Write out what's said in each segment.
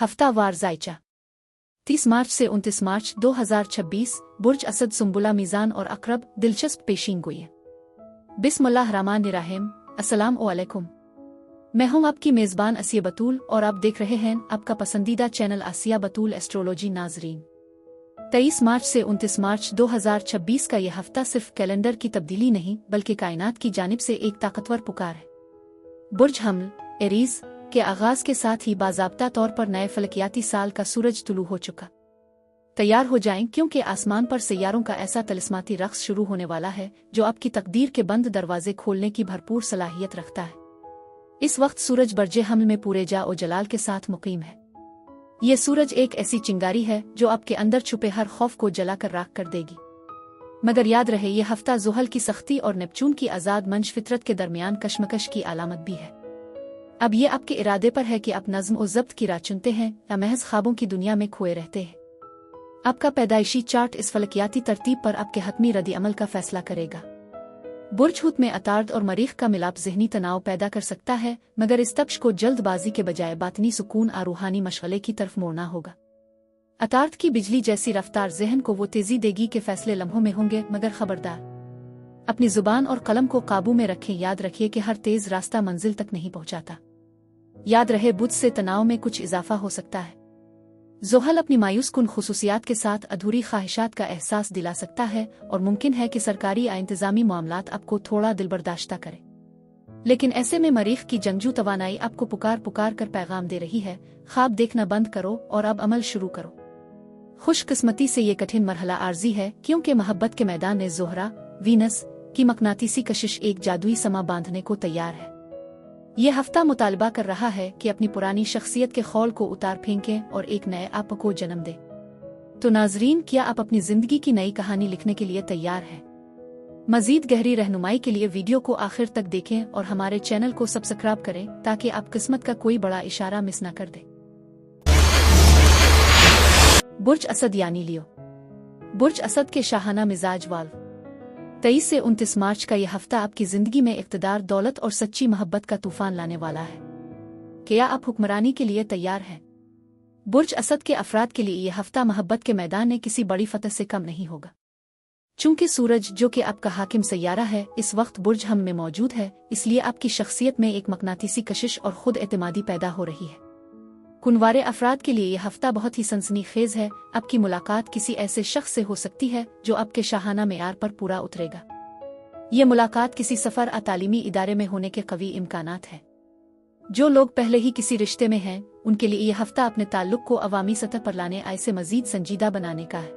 हफ्तावार जायचा 30 मार्च से 29 मार्च 2026 बुर्ज असद सुंबुला मीज़ान और अकरब दिलचस्प पेशीनगोई। बिस्मिल्लाहिर्रहमानिर्रहीम। अस्सलाम वालेकुम। मैं हूं आपकी मेज़बान आसिया बतूल और आप देख रहे हैं आपका पसंदीदा चैनल आसिया बतूल एस्ट्रोलॉजी। नाजरीन, 23 मार्च से 29 मार्च 2026 का यह हफ्ता सिर्फ कैलेंडर की तब्दीली नहीं बल्कि कायनात की जानिब से एक ताकतवर पुकार है। बुर्ज हमल एरीज के आगाज के साथ ही बाज़ाब्ता तौर पर नए फलकियाती साल का सूरज तुलू हो चुका। तैयार हो जाएं क्योंकि आसमान पर सैयारों का ऐसा तिलिस्माती रक्स शुरू होने वाला है जो आपकी तकदीर के बंद दरवाजे खोलने की भरपूर सलाहियत रखता है। इस वक्त सूरज बर्जे हमल में पूरे जा और जलाल के साथ मुकीम है। ये सूरज एक ऐसी चिंगारी है जो आपके अंदर छुपे हर खौफ को जलाकर राख कर देगी। मगर याद रहे, ये हफ्ता ज़ुहल की सख्ती और नेपचून की आज़ाद मंश फितरत के दरमियान कशमकश की अलामत भी है। अब ये आपके इरादे पर है कि आप नज़्म और ज़ब्त की राह चुनते हैं या महज ख्वाबों की दुनिया में खोए रहते हैं। आपका पैदाइशी चार्ट इस फलकियाती तरतीब पर आपके हतमी रद्द अमल का फैसला करेगा। बुर्ज हुत में अतार्द और मरीख का मिलाप ज़हनी तनाव पैदा कर सकता है, मगर इस तब्श को जल्दबाजी के बजाय बातनी सुकून और रूहानी मशगले की तरफ मोड़ना होगा। अतार्द की बिजली जैसी रफ्तार ज़हन को वो तेज़ी देगी कि फैसले लम्हों में होंगे, मगर खबरदार, अपनी ज़ुबान और कलम को काबू में रखें। याद रखिए कि हर तेज़ रास्ता मंजिल तक नहीं पहुंचाता। याद रहे, बुध से तनाव में कुछ इजाफा हो सकता है। ज़ुहल अपनी मायूस कुन खुसूसियात के साथ अधूरी ख्वाहिशात का एहसास दिला सकता है और मुमकिन है कि सरकारी या इंतज़ामी मामलात आपको थोड़ा दिलबर्दाश्ता करे। लेकिन ऐसे में मरीख की जंगजू तवानाई आपको पुकार पुकार कर पैगाम दे रही है, ख्वाब देखना बंद करो और अब अमल शुरू करो। खुशकिस्मती से ये कठिन मरहला आर्जी है क्योंकि मोहब्बत के मैदान में ज़ोहरा वीनस की मकनातीसी कशिश एक जादुई समा बांधने को तैयार है। ये हफ्ता मुतालबा कर रहा है कि अपनी पुरानी शख्सियत के खौल को उतार फेंकें और एक नए आप को जन्म दें। तो नाजरीन, क्या आप अपनी जिंदगी की नई कहानी लिखने के लिए तैयार हैं? मजीद गहरी रहनुमाई के लिए वीडियो को आखिर तक देखें और हमारे चैनल को सब्सक्राइब करें ताकि आप किस्मत का कोई बड़ा इशारा मिस न कर दें। बुर्ज असद यानी लियो। बुर्ज असद के शाहाना मिजाज वाल्व। 23 से 29 मार्च का यह हफ्ता आपकी जिंदगी में इक़्तिदार, दौलत और सच्ची मोहब्बत का तूफान लाने वाला है। क्या आप हुक्मरानी के लिए तैयार हैं? बुर्ज असद के अफराद के लिए यह हफ्ता मोहब्बत के मैदान में किसी बड़ी फतह से कम नहीं होगा। चूंकि सूरज, जो कि आपका हाकिम सैयारा है, इस वक्त बुर्ज हम में मौजूद है, इसलिए आपकी शख्सियत में एक मकनातीसी कशिश और खुद एतमादी पैदा हो रही है। कुनवारे अफराद के लिए यह हफ्ता बहुत ही सनसनीखेज है। आपकी मुलाकात किसी ऐसे शख्स से हो सकती है जो आपके शाहाना मेयार पर पूरा उतरेगा। ये मुलाकात किसी सफ़र या तालीमी इदारे में होने के कवी इम्कानात हैं। जो लोग पहले ही किसी रिश्ते में हैं, उनके लिए यह हफ्ता अपने ताल्लुक को अवामी सतह पर लाने से मजीद संजीदा बनाने का है।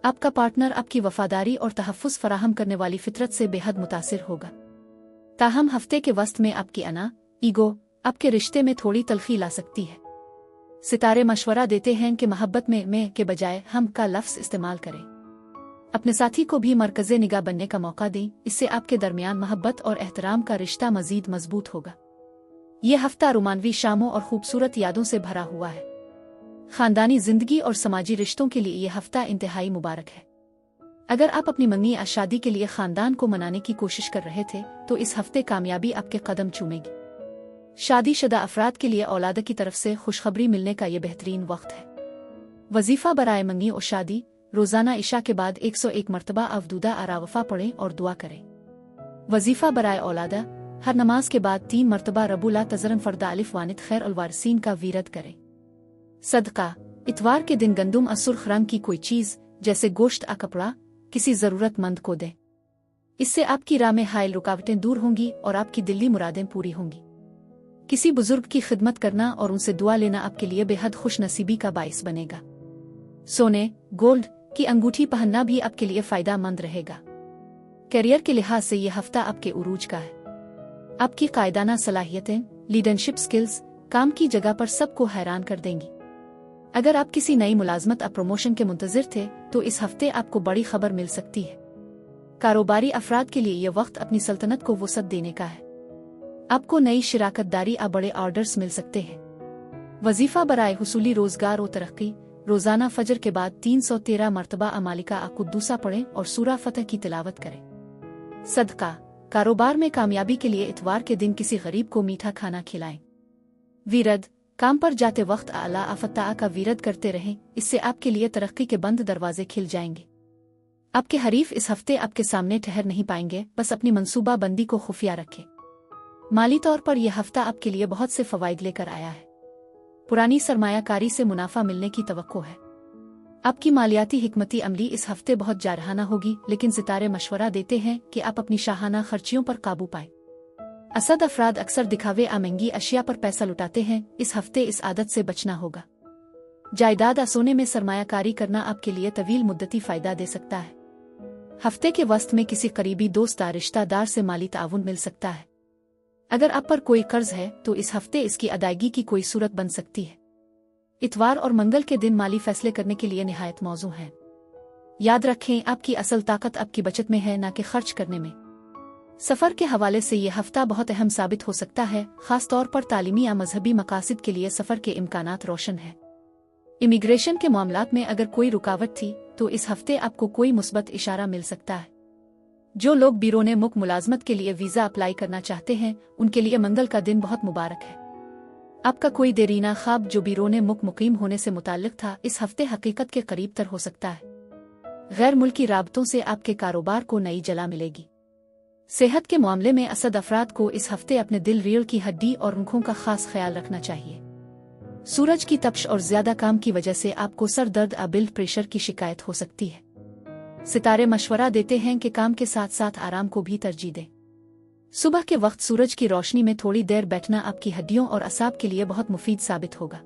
आपका पार्टनर आपकी वफादारी और तहफ़्फ़ुज़ फराहम करने वाली फितरत से बेहद मुतासिर होगा। ताहम हफ्ते के वस्त में आपकी अना ईगो आपके रिश्ते में थोड़ी तलखी ला सकती है। सितारे मशवरा देते हैं कि मोहब्बत में मैं के बजाय हम का लफ्ज़ इस्तेमाल करें। अपने साथी को भी मरकज़े निगाह बनने का मौका दें, इससे आपके दरमियान मोहब्बत और एहतराम का रिश्ता मजीद मजबूत होगा। यह हफ्ता रोमानवी शामों और खूबसूरत यादों से भरा हुआ है। ख़ानदानी ज़िंदगी और समाजी रिश्तों के लिए यह हफ्ता इंतहाई मुबारक है। अगर आप अपनी मंगनी या शादी के लिए ख़ानदान को मनाने की कोशिश कर रहे थे तो इस हफ्ते कामयाबी आपके कदम चूमेगी। शादीशुदा अफराद के लिए औलाद की तरफ से खुशखबरी मिलने का यह बेहतरीन वक्त है। वजीफ़ा बराए मंगनी और शादी। रोज़ाना इशा के बाद 101 मरतबा अवदूदा अरावफ़ा पढ़ें और दुआ करें। वजीफ़ा बराए औलादा। हर नमाज के बाद 3 मरतबा रबुला तजरन फ़र्दा अलिफ वानिद खैर अलवारसीन का वीरद करें। सदका। इतवार के दिन गंदुम और सुर्ख रंग की कोई चीज़ जैसे गोश्त या कपड़ा किसी ज़रूरतमंद को दें। इससे आपकी राह में हायल रुकावटें दूर होंगी और आपकी दिली मुरादें पूरी होंगी। किसी बुजुर्ग की खिदमत करना और उनसे दुआ लेना आपके लिए बेहद खुश नसीबी का बाइस बनेगा। सोने गोल्ड की अंगूठी पहनना भी आपके लिए फायदेमंद रहेगा। करियर के लिहाज से यह हफ्ता आपके उरूज का है। आपकी कायदाना सलाहियतें, लीडरशिप स्किल्स काम की जगह पर सबको हैरान कर देंगी। अगर आप किसी नई मुलाजमत या प्रमोशन के मुंतजिर थे तो इस हफ्ते आपको बड़ी खबर मिल सकती है। कारोबारी अफराद के लिए यह वक्त अपनी सल्तनत को वसअत देने का है। आपको नई शिराकतदारी या बड़े ऑर्डर्स मिल सकते हैं। वजीफ़ा बराए हुसूली रोजगार और तरक्की। रोजाना फजर के बाद 313 मरतबा अमालिका अकुद्दूसा पढ़ें और सूरा फतह की तिलावत करें। सदका। कारोबार में कामयाबी के लिए इतवार के दिन किसी गरीब को मीठा खाना खिलाएं। वीरद। काम पर जाते वक्त अल्लाह अफ़ताह का विरद करते रहें, इससे आपके लिए तरक्की के बंद दरवाजे खिल जाएंगे। आपके हरीफ इस हफ्ते आपके सामने ठहर नहीं पाएंगे, बस अपनी मंसूबा बंदी को खुफिया रखें। माली तौर पर यह हफ्ता आपके लिए बहुत से फवाइद लेकर आया है। पुरानी सरमायाकारी से मुनाफा मिलने की तवक्को है। आपकी मालियाती हिकमती अमली इस हफ्ते बहुत जारहाना होगी, लेकिन सितारे मशवरा देते हैं कि आप अपनी शाहाना खर्चियों पर काबू पाएं। असद अफराद अक्सर दिखावे महंगी अशिया पर पैसा लुटाते हैं, इस हफ्ते इस आदत से बचना होगा। जायदाद या सोने में सरमायाकारी करना आपके लिए तवील मुद्दती फायदा दे सकता है। हफ्ते के वस्त में किसी करीबी दोस्त या रिश्तेदार से माली ताउन मिल सकता है। अगर आप पर कोई कर्ज है तो इस हफ्ते इसकी अदायगी की कोई सूरत बन सकती है। इतवार और मंगल के दिन माली फैसले करने के लिए निहायत मौजू हैं। याद रखें, आपकी असल ताकत आपकी बचत में है, न कि खर्च करने में। सफर के हवाले से यह हफ्ता बहुत अहम साबित हो सकता है, खास तौर पर तालीमी या मजहबी मकासद के लिए सफर के इम्कानात रोशन है। इमिग्रेशन के मामलात में अगर कोई रुकावट थी तो इस हफ्ते आपको कोई मुस्बत इशारा मिल सकता है। जो लोग बिरोने मुल्क मुलाजमत के लिए वीजा अप्लाई करना चाहते हैं, उनके लिए मंगल का दिन बहुत मुबारक है। आपका कोई देरीना ख्वाब जो बिरोने मुल्क मुकीम होने से मुताल्लिक था, इस हफ्ते हकीकत के करीब तर हो सकता है। गैर मुल्की राबतों से आपके कारोबार को नई जला मिलेगी। सेहत के मामले में असद अफराद को इस हफ्ते अपने दिल, रीढ़ की हड्डी और आँखों का खास ख्याल रखना चाहिए। सूरज की तपिश और ज्यादा काम की वजह से आपको सर दर्द या ब्लड प्रेशर की शिकायत हो सकती है। सितारे मशवरा देते हैं कि काम के साथ साथ आराम को भी तरजीह दें। सुबह के वक्त सूरज की रोशनी में थोड़ी देर बैठना आपकी हड्डियों और असाब के लिए बहुत मुफीद साबित होगा।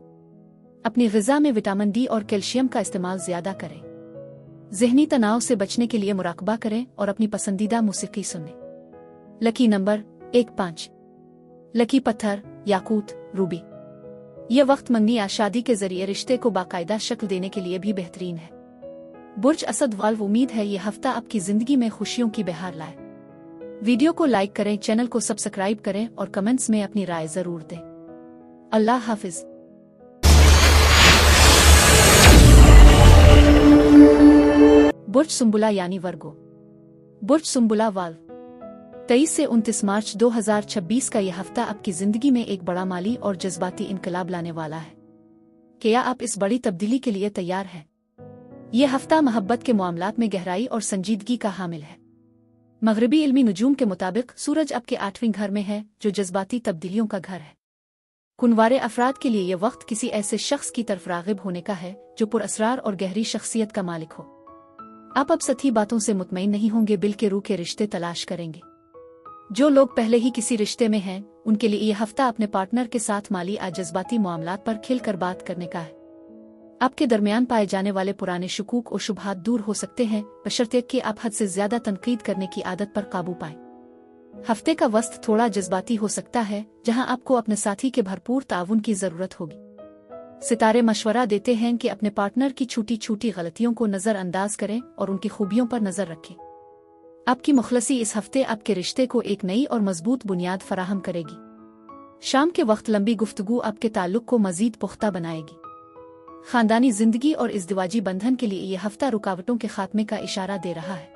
अपनी ग़िज़ा में विटामिन डी और कैल्शियम का इस्तेमाल ज्यादा करें। ज़हनी तनाव से बचने के लिए मुराकबा करें और अपनी पसंदीदा मौसीकी सुनें। Lucky number 15। लकी पत्थर याकूत, रूबी। यह वक्त मंगनी या शादी के जरिए रिश्ते को बाकायदा शक्ल देने के लिए भी बेहतरीन है। बुर्ज असद वाल्व उम्मीद है यह हफ्ता आपकी जिंदगी में खुशियों की बहार लाए। वीडियो को लाइक करें, चैनल को सब्सक्राइब करें और कमेंट्स में अपनी राय जरूर दें। अल्लाह हाफिज। बुर्ज सुंबुला यानी वर्गो। बुर्ज सुंबुला वाल्व 23 से 29 मार्च 2026 का यह हफ्ता आपकी जिंदगी में एक बड़ा माली और जज्बाती इनकलाब लाने वाला है। क्या आप इस बड़ी तब्दीली के लिए तैयार हैं? यह हफ्ता मोहब्बत के मामलात में गहराई और संजीदगी का हामिल है। मगरबी इल्मी नुजूम के मुताबिक सूरज आपके 8वें घर में है, जो जज्बाती तब्दीलियों का घर है। कुनवारे अफराद के लिए यह वक्त किसी ऐसे शख्स की तरफ रागिब होने का है जो पुरअसरार और गहरी शख्सियत का मालिक हो। आप अब सतही बातों से मुतमईन नहीं होंगे, बिल के रूह के रिश्ते तलाश करेंगे। जो लोग पहले ही किसी रिश्ते में हैं, उनके लिए यह हफ्ता अपने पार्टनर के साथ माली या जज्बाती मामलात पर खिलकर बात करने का है। आपके दरमियान पाए जाने वाले पुराने शुकूक और शुबहात दूर हो सकते हैं, बशर्ते कि आप हद से ज्यादा तनकीद करने की आदत पर काबू पाएं। हफ्ते का वक्त थोड़ा जज्बाती हो सकता है, जहां आपको अपने साथी के भरपूर ताउन की जरूरत होगी। सितारे मशवरा देते हैं कि अपने पार्टनर की छोटी छोटी गलतियों को नजरअंदाज करें और उनकी खूबियों पर नजर रखें। आपकी मुखलसी इस हफ्ते आपके रिश्ते को एक नई और मजबूत बुनियाद फराहम करेगी। शाम के वक्त लंबी गुफ्तगू आपके ताल्लुक को मजीद पुख्ता बनाएगी। खानदानी जिंदगी और इज़्दिवाजी बंधन के लिए यह हफ्ता रुकावटों के खात्मे का इशारा दे रहा है।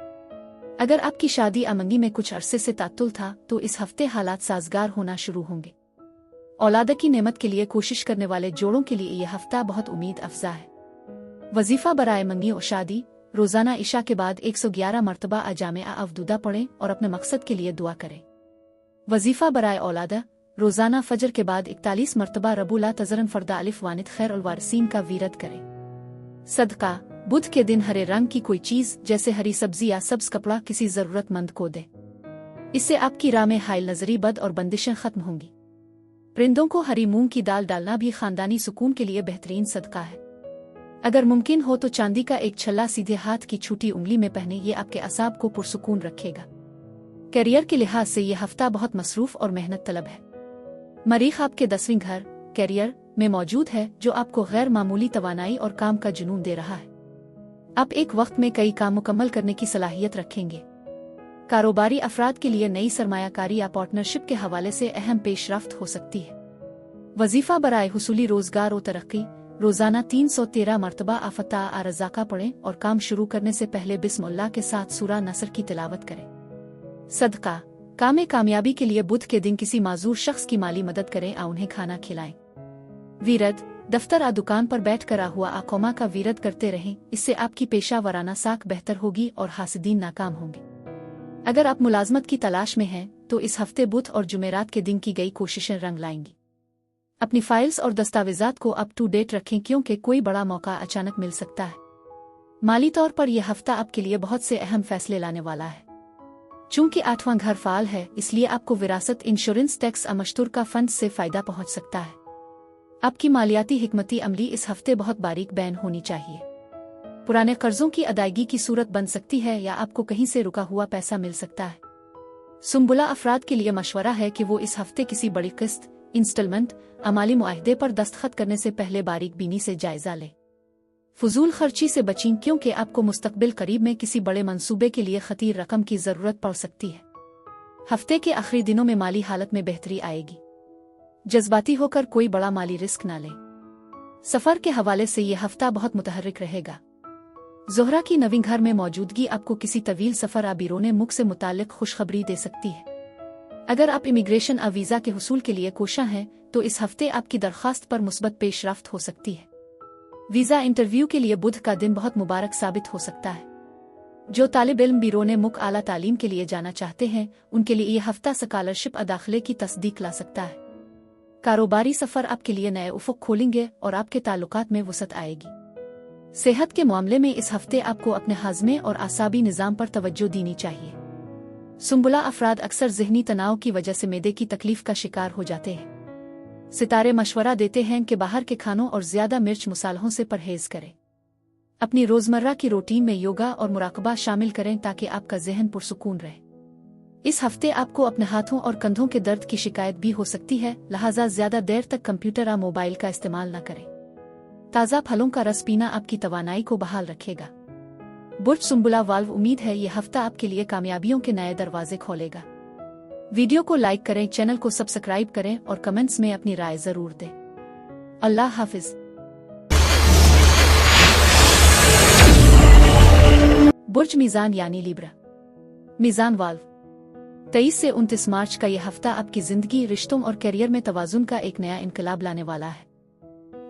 अगर आपकी शादी अमंगी में कुछ अरसे से तात्तुल था तो इस हफ्ते हालात साजगार होना शुरू होंगे। औलाद की नेमत के लिए कोशिश करने वाले जोड़ों के लिए यह हफ्ता बहुत उम्मीद अफजा है। वजीफा बराए मंगी और शादी। रोजाना इशा के बाद 111 मरतबा अजामिया अवदूदा पढ़ें और अपने मकसद के लिए दुआ करें। वजीफा बराए औलादा। रोजाना फजर के बाद 41 मरतबा रबूला तजरन फरदा अलिफ वानिद खैर उल वारसीन का वीरद करें। सदका। बुध के दिन हरे रंग की कोई चीज जैसे हरी सब्जी या सब्ज कपड़ा किसी जरूरतमंद को दे। इससे आपकी राह में हाइल नजरी बद और बंदिशें खत्म होंगी। परिंदों को हरी मूंग की दाल डालना भी खानदानी सुकून के लिए बेहतरीन सदका है। अगर मुमकिन हो तो चांदी का एक छल्ला सीधे हाथ की छोटी उंगली में पहने, ये आपके असाब को पुरसुकून रखेगा। करियर के लिहाज से यह हफ्ता बहुत मसरूफ और मेहनत तलब है। मरीख आपके 10वें घर करियर में मौजूद है, जो आपको गैर मामूली तवानाई और काम का जुनून दे रहा है। आप एक वक्त में कई काम मुकम्मल करने की सलाहियत रखेंगे। कारोबारी अफराद के लिए नई सरमायाकारी या पार्टनरशिप के हवाले से अहम पेशरफ्त हो सकती है। वजीफा बराए हुसूली रोजगार और तरक्की। रोजाना 313 मरतबा आफता आ रज़ाका पढ़ें और काम शुरू करने से पहले बिस्मिल्लाह के साथ सूरा नसर की तिलावत करें। सदका। कामे कामयाबी के लिए बुध के दिन किसी माजूर शख्स की माली मदद करें या उन्हें खाना खिलाएं। वीरद, दफ्तर आ दुकान पर बैठ कर हुआ आकोमा का वीरद करते रहें, इससे आपकी पेशा साख बेहतर होगी और हासिदीन नाकाम होंगे। अगर आप मुलाजमत की तलाश में हैं तो इस हफ्ते बुध और जुमेरात के दिन की गई कोशिशें रंग लाएंगी। अपनी फाइल्स और दस्तावेजात को अप टू डेट रखें क्योंकि कोई बड़ा मौका अचानक मिल सकता है। माली तौर पर यह हफ्ता आपके लिए बहुत से अहम फैसले लाने वाला है। चूंकि 8वां घर फाल है, इसलिए आपको विरासत, इंश्योरेंस, टैक्स और मुश्तरका फंड से फायदा पहुंच सकता है। आपकी मालियाती हिकमती अमली इस हफ्ते बहुत बारीक बैन होनी चाहिए। पुराने कर्जों की अदायगी की सूरत बन सकती है या आपको कहीं से रुका हुआ पैसा मिल सकता है। सुम्बुला अफराद के लिए मशवरा है कि वो इस हफ्ते किसी बड़ी किस्त, इंस्टॉलमेंट, अमाली मुआहदे पर दस्तखत करने से पहले बारीक बीनी से जायजा लें। फजूल खर्ची से बचें क्योंकि आपको मुस्तकबिल करीब में किसी बड़े मंसूबे के लिए खतीर रकम की जरूरत पड़ सकती है। हफ्ते के आखिरी दिनों में माली हालत में बेहतरी आएगी। जज्बाती होकर कोई बड़ा माली रिस्क न लें। सफर के हवाले से यह हफ्ता बहुत मुतहर्रिक रहेगा। ज़ोहरा की नवीं घर में मौजूदगी आपको किसी तवील सफर आ बिरोने मुल्क से मुताल्लिक खुशखबरी दे सकती है। अगर आप इमिग्रेशन आ वीज़ा के हुसूल के लिए कोशा हैं तो इस हफ्ते आपकी दरख्वास्त पर मुस्बत पेशरफ्त हो सकती है। वीज़ा इंटरव्यू के लिए बुध का दिन बहुत मुबारक साबित हो सकता है। जो तालिब इल्म बिरोने मुल्क आला तालीम के लिए जाना चाहते हैं उनके लिए यह हफ्ता स्कॉलरशिप और दाखिले की तस्दीक ला सकता है। कारोबारी सफर आपके लिए नए उफुक खोलेंगे और आपके ताल्लुकात में वसअत आएगी। सेहत के मामले में इस हफ्ते आपको अपने हाजमे और आसाबी निज़ाम पर तवज्जो देनी चाहिए। सुम्बुला अफराद अक्सर ज़हनी तनाव की वजह से मैदे की तकलीफ का शिकार हो जाते हैं। सितारे मशवरा देते हैं कि बाहर के खानों और ज़्यादा मिर्च मसालों से परहेज करें। अपनी रोज़मर्रा की रूटीन में योगा और मुराकबा शामिल करें ताकि आपका जहन पुरसुकून रहे। इस हफ्ते आपको अपने हाथों और कंधों के दर्द की शिकायत भी हो सकती है, लिहाजा ज़्यादा देर तक कंप्यूटर या मोबाइल का इस्तेमाल न करें। ताज़ा फलों का रस पीना आपकी तवानाई को बहाल रखेगा। बुर्ज सुम्बुला वाल्व, उम्मीद है यह हफ्ता आपके लिए कामयाबियों के नए दरवाजे खोलेगा। वीडियो को लाइक करें, चैनल को सब्सक्राइब करें और कमेंट्स में अपनी राय जरूर दें। अल्लाह हाफिज। बुर्ज मीज़ान यानी लिब्रा। मीज़ान वाल्व, 23 से 29 मार्च का यह हफ्ता आपकी जिंदगी, रिश्तों और करियर में तवाज़ुन का एक नया इनकलाब लाने वाला है।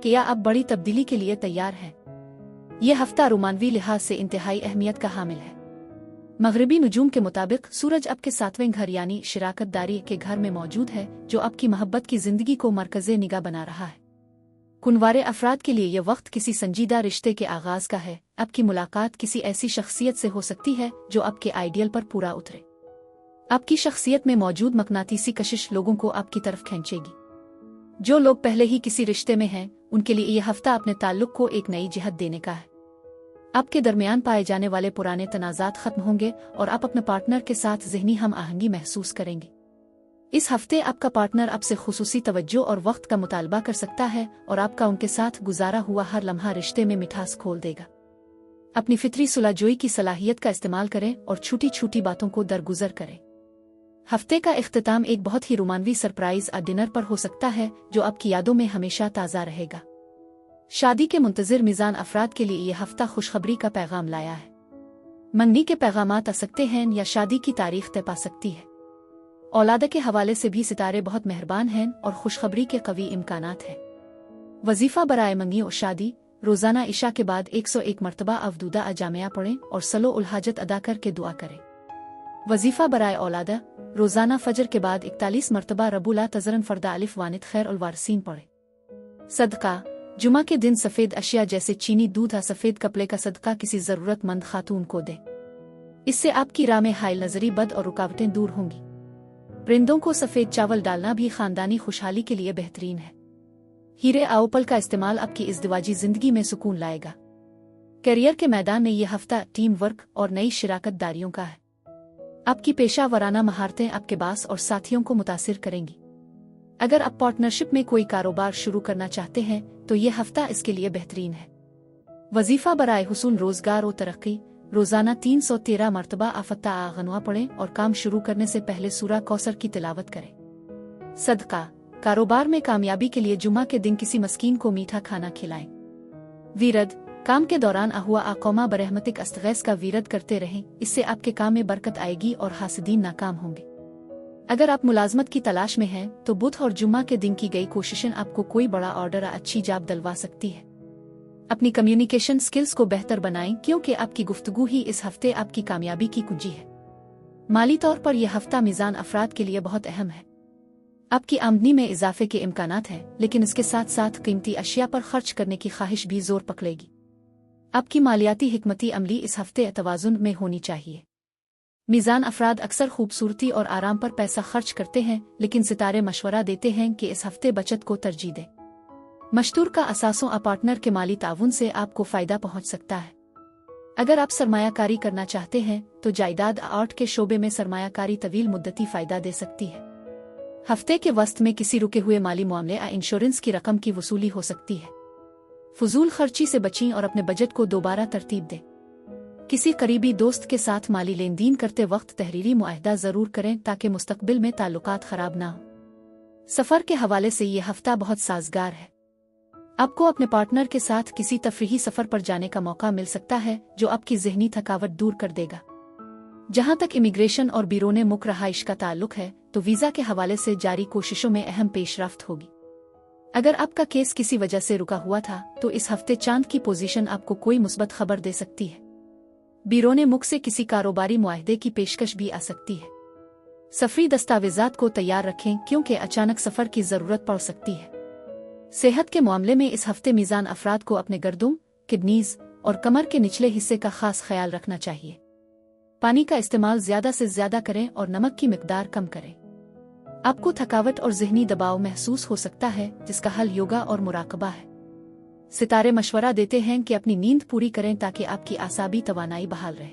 क्या आप बड़ी तब्दीली के लिए तैयार हैं? यह हफ्ता रोमानवी लिहाज से इंतहाई अहमियत का हामिल है। मगरबी नुजूम के मुताबिक सूरज आपके 7वें घर यानी शिराकतदारी के घर में मौजूद है, जो आपकी मोहब्बत की जिंदगी को मरकज़े निगाह बना रहा है। कुनवारे अफराद के लिए यह वक्त किसी संजीदा रिश्ते के आगाज का है। आपकी मुलाकात किसी ऐसी शख्सियत से हो सकती है जो आपके आइडियल पर पूरा उतरे। आपकी शख्सियत में मौजूद मकनातीसी कशिश लोगों को आपकी तरफ खींचेगी। जो लोग पहले ही किसी रिश्ते में हैं उनके लिए यह हफ्ता अपने ताल्लुक को एक नई जिहत देने का है। आपके दरमियान पाए जाने वाले पुराने तनाज़ात खत्म होंगे और आप अपने पार्टनर के साथ ज़हनी हम आहंगी महसूस करेंगे। इस हफ्ते आपका पार्टनर आपसे खुसूसी तवज्जो और वक्त का मुतालबा कर सकता है और आपका उनके साथ गुजारा हुआ हर लम्हा रिश्ते में मिठास खोल देगा। अपनी फितरी सुलहजोई की सलाहियत का इस्तेमाल करें और छोटी छोटी बातों को दरगुजर करें। हफ्ते का इख्तिताम एक बहुत ही रोमानवी सरप्राइज और डिनर पर हो सकता है जो आपकी यादों में हमेशा ताज़ा रहेगा। शादी के मुंतज़िर मीज़ान अफराद के लिए यह हफ्ता खुशखबरी का पैगाम लाया है। मंगनी के पैगामात आ सकते हैं या शादी की तारीख तय पा सकती है। औलाद के हवाले से भी सितारे बहुत मेहरबान हैं और खुशखबरी के कवी इम्कानात हैं। वजीफ़ा बराए मंगी और शादी, रोज़ाना इशा के बाद 101 मरतबा अवदूदा अजामिया पढ़ें और सलो उल हाजत अदा करके दुआ करें। वजीफ़ा बराए औलादा, रोज़ाना फजर के बाद 41 मरतबा रबुला तजरन फरदा अलिफ वानिद खैर उल वारसीन पढ़ें। सदका, जुमा के दिन सफ़ेद अशिया जैसे चीनी, दूध या सफ़ेद कपड़े का सदका किसी ज़रूरतमंद खातून को दें। इससे आपकी राह में हाइल नज़री, बद और रुकावटें दूर होंगी। परिंदों को सफ़ेद चावल डालना भी ख़ानदानी खुशहाली के लिए बेहतरीन है। हीरे आओपल का इस्तेमाल आपकी इज़्दिवाजी ज़िंदगी में सुकून लाएगा। करियर के मैदान में यह हफ्ता टीम वर्क और नई शिराकतदारियों का है। आपकी पेशा वराना महारतें आपके बास और साथियों को मुतासिर करेंगी। अगर आप पार्टनरशिप में कोई कारोबार शुरू करना चाहते हैं तो यह हफ्ता इसके लिए बेहतरीन है। वजीफ़ा बराए हुसूल रोज़गार और तरक्की, रोज़ाना 313 मरतबा आफत्ता आगनवा पढ़ें और काम शुरू करने से पहले सूरा कौसर की तिलावत करें। सदका, कारोबार में कामयाबी के लिए जुमा के दिन किसी मस्कीन को मीठा खाना खिलाएं। वीरद, काम के दौरान अहुआ आकौमा बरहमतिक अस्तगैस का वीरद करते रहें, इससे आपके काम में बरकत आएगी और हासिदीन नाकाम होंगे। अगर आप मुलाजमत की तलाश में हैं तो बुध और जुम्मा के दिन की गई कोशिशें आपको कोई बड़ा ऑर्डर या अच्छी जॉब दिलवा सकती है। अपनी कम्युनिकेशन स्किल्स को बेहतर बनाएं क्योंकि आपकी गुफ्तगू ही इस हफ्ते आपकी कामयाबी की कुंजी है। माली तौर पर यह हफ्ता मीज़ान अफराद के लिए बहुत अहम है। आपकी आमदनी में इजाफे के इम्कानात हैं, लेकिन इसके साथ साथ कीमती अशिया पर खर्च करने की ख्वाहिश भी जोर पकड़ेगी। आपकी मालियाती हिकमती अमली इस हफ्ते तवाज़ुन में होनी चाहिए। मीज़ान अफराद अक्सर खूबसूरती और आराम पर पैसा खर्च करते हैं, लेकिन सितारे मशवरा देते हैं कि इस हफ्ते बचत को तरजीह दें। मशतूर का असासों आ पार्टनर के माली ताउन से आपको फ़ायदा पहुंच सकता है। अगर आप सरमायाकारी करना चाहते हैं तो जायदाद आर्ट के शोबे में सरमायाकारी तवील मुद्दती फ़ायदा दे सकती है। हफ्ते के वस्त में किसी रुके हुए माली मामले या इंश्योरेंस की रकम की वसूली हो सकती है। फजूल खर्ची से बचें और अपने बजट को दोबारा तरतीब दें। किसी करीबी दोस्त के साथ माली लेन देन करते वक्त तहरीरी मुआहदा ज़रूर करें ताकि मुस्तकबिल में ताल्लुकात ख़राब ना हो। सफ़र के हवाले से ये हफ्ता बहुत साजगार है। आपको अपने पार्टनर के साथ किसी तफरीही सफ़र पर जाने का मौका मिल सकता है जो आपकी ज़हनी थकावट दूर कर देगा। जहाँ तक इमिग्रेशन और बिरोने मुल्क रहाइश का ताल्लुक है तो वीज़ा के हवाले से जारी कोशिशों में अहम पेशरफ्त होगी। अगर आपका केस किसी वजह से रुका हुआ था तो इस हफ्ते चांद की पोजीशन आपको कोई मुस्बत खबर दे सकती है। बिरोने मुल्क से किसी कारोबारी मुआहदे की पेशकश भी आ सकती है। सफरी दस्तावेजात को तैयार रखें क्योंकि अचानक सफ़र की ज़रूरत पड़ सकती है। सेहत के मामले में इस हफ्ते मीज़ान अफराद को अपने गर्दों, किडनीज और कमर के निचले हिस्से का खास ख्याल रखना चाहिए। पानी का इस्तेमाल ज़्यादा से ज़्यादा करें और नमक की मिकदार कम करें। आपको थकावट और ज़हनी दबाव महसूस हो सकता है, जिसका हल योगा और मुराकबा है। सितारे मशवरा देते हैं कि अपनी नींद पूरी करें ताकि आपकी आसाबी तवानाई बहाल रहे।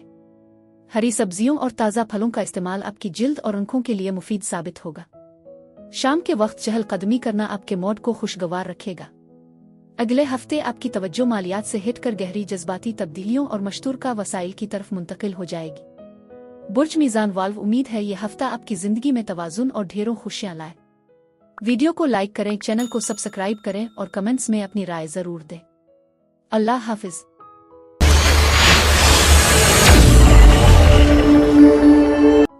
हरी सब्जियों और ताज़ा फलों का इस्तेमाल आपकी जिल्द और आंखों के लिए मुफीद साबित होगा। शाम के वक्त चहलकदमी करना आपके मूड को खुशगवार रखेगा। अगले हफ्ते आपकी तवज्जो मालियात से हटकर गहरी जज्बाती तब्दीलियों और मशतूरका वसाइल की तरफ मुंतकिल हो जाएगी। बुर्ज मीज़ान वाल्व उम्मीद है यह हफ्ता आपकी ज़िंदगी में तवाज़ुन और ढेरों खुशियाँ लाए। वीडियो को लाइक करें, चैनल को सब्सक्राइब करें और कमेंट्स में अपनी राय ज़रूर दें। अल्लाह हाफिज़।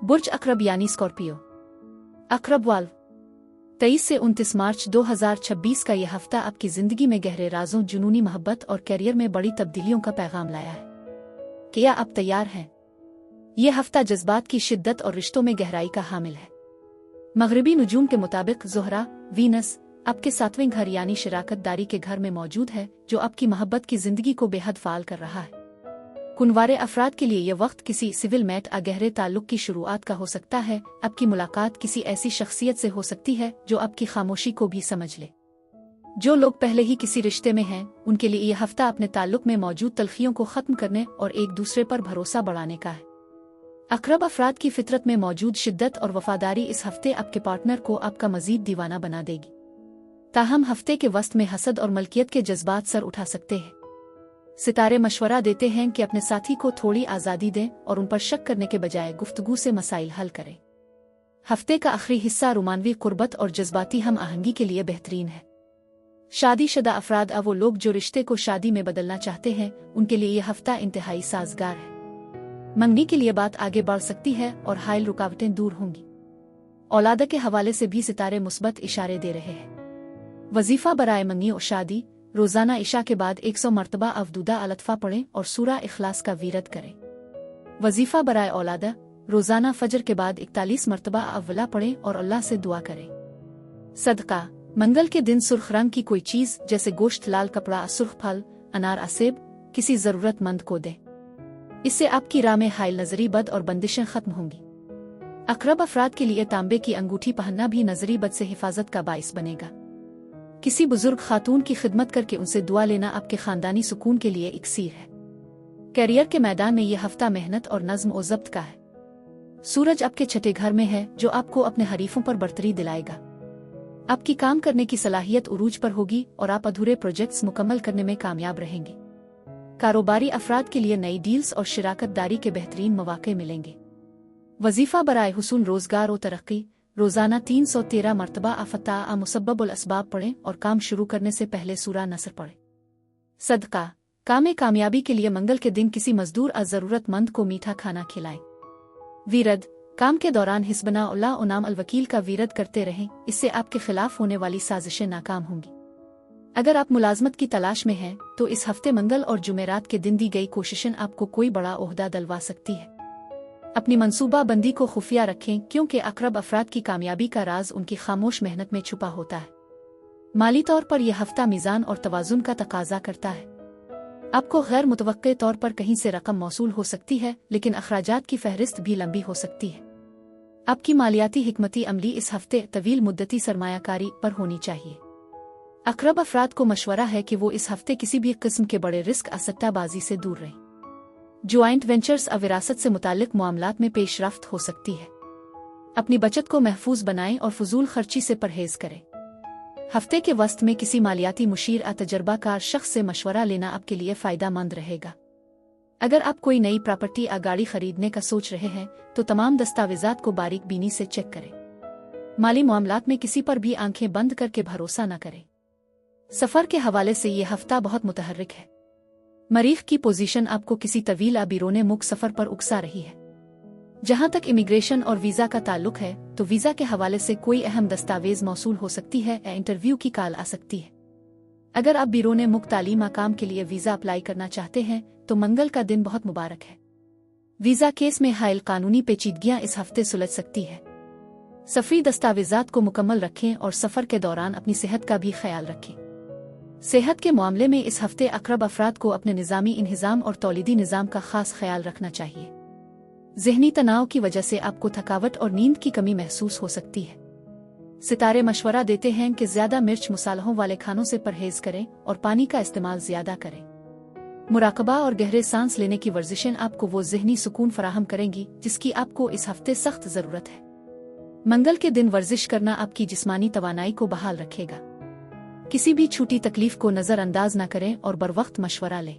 बुर्ज अकरब यानी स्कॉर्पियो। अकरब वाल्व 23 से 29 मार्च 2026 का यह हफ्ता आपकी ज़िंदगी में गहरे राजों, जुनूनी मोहब्बत और करियर में बड़ी तब्दीलियों का पैगाम लाया है। क्या आप तैयार हैं? यह हफ्ता जज्बात की शिद्दत और रिश्तों में गहराई का हामिल है। मगरिबी नुजूम के मुताबिक ज़ोहरा, वीनस आपके 7वें घर यानी शराकत दारी के घर में मौजूद है, जो आपकी मोहब्बत की ज़िंदगी को बेहद फाल कर रहा है। कुनवारे अफराद के लिए यह वक्त किसी सिविल मैट आ गहरे ताल्लुक की शुरुआत का हो सकता है। आपकी मुलाकात किसी ऐसी शख्सियत से हो सकती है जो आपकी खामोशी को भी समझ ले। जो लोग पहले ही किसी रिश्ते में हैं, उनके लिए यह हफ्ता अपने ताल्लुक में मौजूद तलखियों को ख़त्म करने और एक दूसरे पर भरोसा बढ़ाने का है। अकरब अफराद की फितरत में मौजूद शिद्दत और वफादारी इस हफ्ते आपके पार्टनर को आपका मजीद दीवाना बना देगी। ताहम हफ्ते के वस्त में हसद और मलकियत के जज्बात सर उठा सकते हैं। सितारे मशवरा देते हैं कि अपने साथी को थोड़ी आज़ादी दें और उन पर शक करने के बजाय गुफ्तगू से मसाइल हल करें। हफ्ते का आखिरी हिस्सा रोमानवी कुर्बत और जज्बाती हम आहंगी के लिए बेहतरीन है। शादीशुदा अफराद वो लोग जो रिश्ते को शादी में बदलना चाहते हैं, उनके लिए यह हफ्ता इंतहाई साजगार है। मंगनी के लिए बात आगे बढ़ सकती है और हायल रुकावटें दूर होंगी। औलाद के हवाले से भी सितारे मुस्बत इशारे दे रहे हैं। वजीफा बराए मंगनी और शादी, रोजाना इशा के बाद 100 मरतबा अवदूदा अलतफा पढ़ें और सूरा इखलास का वीरद करें। वजीफा बराए औलादा, रोजाना फजर के बाद 41 मरतबा अव्वला पढ़ें और अल्लाह से दुआ करें। सदका, मंगल के दिन सुर्ख रंग की कोई चीज जैसे गोश्त, लाल कपड़ा, सुर्ख फल, अनार, असेब किसी जरूरतमंद को दें। इससे आपकी राह में हायल नजरी बद और बंदिशें खत्म होंगी। अकरब अफराद के लिए तांबे की अंगूठी पहनना भी नजरी बद से हिफाजत का बाइस बनेगा। किसी बुजुर्ग खातून की खिदमत करके उनसे दुआ लेना आपके खानदानी सुकून के लिए इक्सीर है। कैरियर के मैदान में यह हफ्ता मेहनत और नज्म और ज़ब्त का है। सूरज आपके छठे घर में है, जो आपको अपने हरीफों पर बढ़तरी दिलाएगा। आपकी काम करने की सलाहियत उरूज पर होगी और आप अधूरे प्रोजेक्ट्स मुकम्मल करने में कामयाब रहेंगे। कारोबारी अफराद के लिए नई डील्स और शिराकत दारी के बेहतरीन मौके मिलेंगे। वजीफा बराए हुसूल रोजगार और तरक्की, रोजाना 313 मरतबा अफ़ता मुसब्बबुल असबाब पढ़ें और काम शुरू करने से पहले सूरा नसर पढ़ें। सदका, काम कामयाबी के लिए मंगल के दिन किसी मजदूर या जरूरतमंद को मीठा खाना खिलाएं। वीरद, काम के दौरान हिस्बुल्लाह उनाम अल-वकील का विरोध करते रहें, इससे आपके खिलाफ होने वाली साजिशें नाकाम होंगी। अगर आप मुलाजमत की तलाश में हैं तो इस हफ्ते मंगल और जुमेरात के दिन दी गई कोशिशें आपको कोई बड़ा ओहदा दिलवा सकती है। अपनी मंसूबा बंदी को खुफिया रखें, क्योंकि अकरब अफराद की कामयाबी का राज उनकी खामोश मेहनत में छुपा होता है। माली तौर पर यह हफ्ता मीज़ान और तवाज़ुन का तकाजा करता है। आपको गैर मुतवक्के तौर पर कहीं से रकम मौसूल हो सकती है, लेकिन अखराजात की फहरिस्त भी लंबी हो सकती है। आपकी मालियाती हिकमती अमली इस हफ्ते तवील मुद्दती सरमायाकारी पर होनी चाहिए। अकरब अफराद को मशवरा है कि वो इस हफ्ते किसी भी किस्म के बड़े रिस्क असट्टाबाजी से दूर रहें। ज्वाइंट वेंचर्स और विरासत से मुताल्लिक मामलात में पेशरफ्त हो सकती है। अपनी बचत को महफूज बनाएं और फजूल खर्ची से परहेज करें। हफ्ते के वस्त में किसी मालियाती मुशीर या तजर्बाकार शख्स से मशवरा लेना आपके लिए फ़ायदेमंद रहेगा। अगर आप कोई नई प्रॉपर्टी या गाड़ी खरीदने का सोच रहे हैं तो तमाम दस्तावेजात को बारीक बीनी से चेक करें। माली मामलात में किसी पर भी आंखें बंद करके भरोसा न करें। सफ़र के हवाले से ये हफ्ता बहुत मुतहर्रिक है। मरीख की पोजीशन आपको किसी तवील बिरोने मुल्क सफ़र पर उकसा रही है। जहां तक इमिग्रेशन और वीज़ा का ताल्लुक है तो वीज़ा के हवाले से कोई अहम दस्तावेज मौसूल हो सकती है या इंटरव्यू की कॉल आ सकती है। अगर आप बिरोने मुल्क तालीम काम के लिए वीज़ा अप्लाई करना चाहते हैं तो मंगल का दिन बहुत मुबारक है। वीज़ा केस में हायल कानूनी पेचीदगियां इस हफ्ते सुलझ सकती है। सफरी दस्तावेजात को मुकम्मल रखें और सफ़र के दौरान अपनी सेहत का भी ख्याल रखें। सेहत के मामले में इस हफ्ते अकरब अफराद को अपने निज़ामी इंहिज़ाम और तौलीदी निज़ाम का खास ख्याल रखना चाहिए। ज़हनी तनाव की वजह से आपको थकावट और नींद की कमी महसूस हो सकती है। सितारे मशवरा देते हैं कि ज़्यादा मिर्च मसालों वाले खानों से परहेज करें और पानी का इस्तेमाल ज़्यादा करें। मुराकबा और गहरे सांस लेने की वर्जिशें आपको वो ज़हनी सुकून फराहम करेंगी जिसकी आपको इस हफ्ते सख्त ज़रूरत है। मंगल के दिन वर्जिश करना आपकी जिस्मानी तवानाई को बहाल रखेगा। किसी भी छोटी तकलीफ को नज़रअंदाज न करें और बरवक्त मशवरा लें।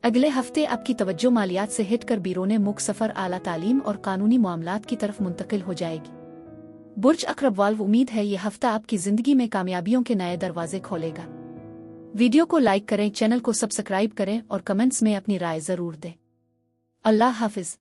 अगले हफ्ते आपकी तवज्जो मालियात से हटकर बिरोने मुल्क सफ़र, आला तालीम और कानूनी मामलात की तरफ मुंतकिल हो जाएगी। बुर्ज अकरब वाल्व उम्मीद है यह हफ्ता आपकी ज़िंदगी में कामयाबियों के नए दरवाजे खोलेगा। वीडियो को लाइक करें, चैनल को सब्सक्राइब करें और कमेंट्स में अपनी राय ज़रूर दें। अल्लाह हाफिज़।